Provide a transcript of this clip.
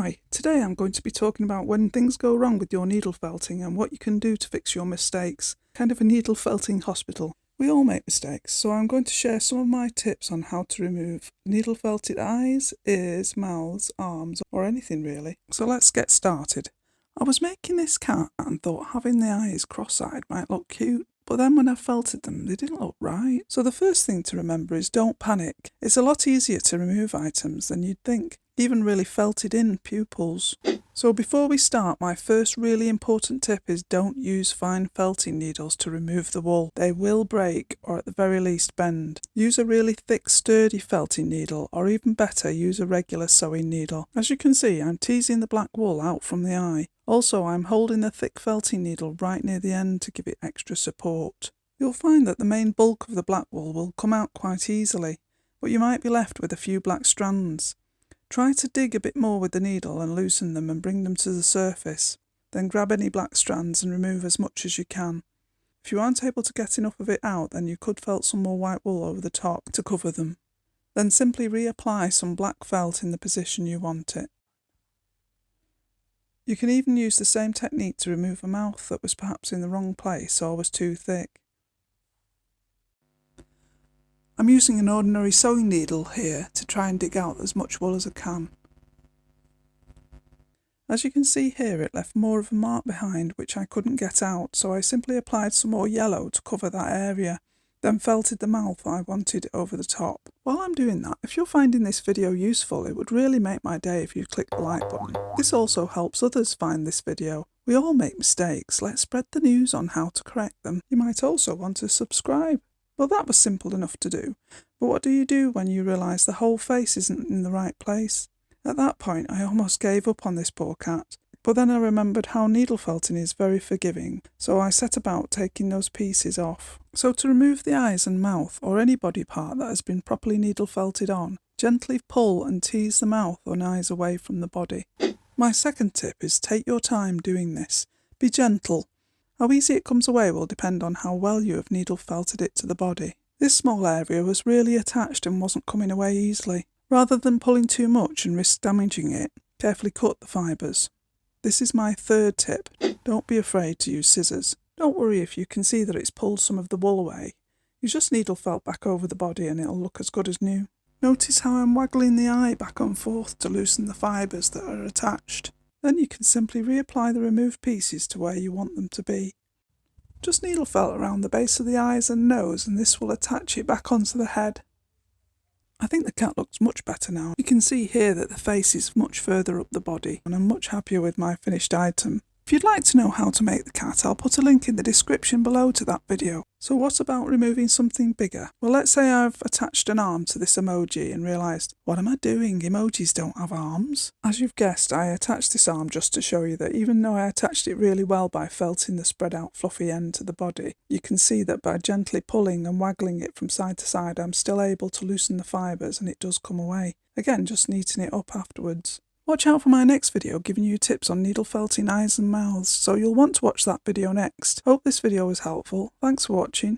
Hi, today I'm going to be talking about when things go wrong with your needle felting and what you can do to fix your mistakes. Kind of a needle felting hospital. We all make mistakes, so I'm going to share some of my tips on how to remove needle felted eyes, ears, mouths, arms, or anything really. So let's get started. I was making this cat and thought having the eyes cross-eyed might look cute, but then when I felted them, they didn't look right. So the first thing to remember is don't panic. It's a lot easier to remove items than you'd think, even really felted in pupils. So before we start, my first really important tip is don't use fine felting needles to remove the wool. They will break or at the very least bend. Use a really thick sturdy felting needle, or even better, use a regular sewing needle. As you can see, I'm teasing the black wool out from the eye. Also, I'm holding the thick felting needle right near the end to give it extra support. You'll find that the main bulk of the black wool will come out quite easily, but you might be left with a few black strands. Try to dig a bit more with the needle and loosen them and bring them to the surface. Then grab any black strands and remove as much as you can. If you aren't able to get enough of it out, then you could felt some more white wool over the top to cover them. Then simply reapply some black felt in the position you want it. You can even use the same technique to remove a mouth that was perhaps in the wrong place or was too thick. I'm using an ordinary sewing needle here to try and dig out as much wool as I can. As you can see here, it left more of a mark behind which I couldn't get out, so I simply applied some more yellow to cover that area, then felted the mouth I wanted over the top. While I'm doing that, if you're finding this video useful, it would really make my day if you click the like button. This also helps others find this video. We all make mistakes, let's spread the news on how to correct them. You might also want to subscribe. Well, that was simple enough to do, but what do you do when you realise the whole face isn't in the right place? At that point, I almost gave up on this poor cat, but then I remembered how needle felting is very forgiving, so I set about taking those pieces off. So to remove the eyes and mouth, or any body part that has been properly needle felted on, gently pull and tease the mouth and eyes away from the body. My second tip is take your time doing this. Be gentle. How easy it comes away will depend on how well you have needle felted it to the body. This small area was really attached and wasn't coming away easily. Rather than pulling too much and risk damaging it, carefully cut the fibres. This is my third tip. Don't be afraid to use scissors. Don't worry if you can see that it's pulled some of the wool away. You just needle felt back over the body and it'll look as good as new. Notice how I'm waggling the eye back and forth to loosen the fibres that are attached. Then you can simply reapply the removed pieces to where you want them to be. Just needle felt around the base of the eyes and nose, and this will attach it back onto the head. I think the cat looks much better now. You can see here that the face is much further up the body, and I'm much happier with my finished item. If you'd like to know how to make the cat, I'll put a link in the description below to that video. So what about removing something bigger? Well, let's say I've attached an arm to this emoji and realised, what am I doing? Emojis don't have arms. As you've guessed, I attached this arm just to show you that even though I attached it really well by felting the spread out fluffy end to the body, you can see that by gently pulling and waggling it from side to side, I'm still able to loosen the fibres and it does come away. Again, just neaten it up afterwards. Watch out for my next video giving you tips on needle felting eyes and mouths, so you'll want to watch that video next. Hope this video was helpful. Thanks for watching.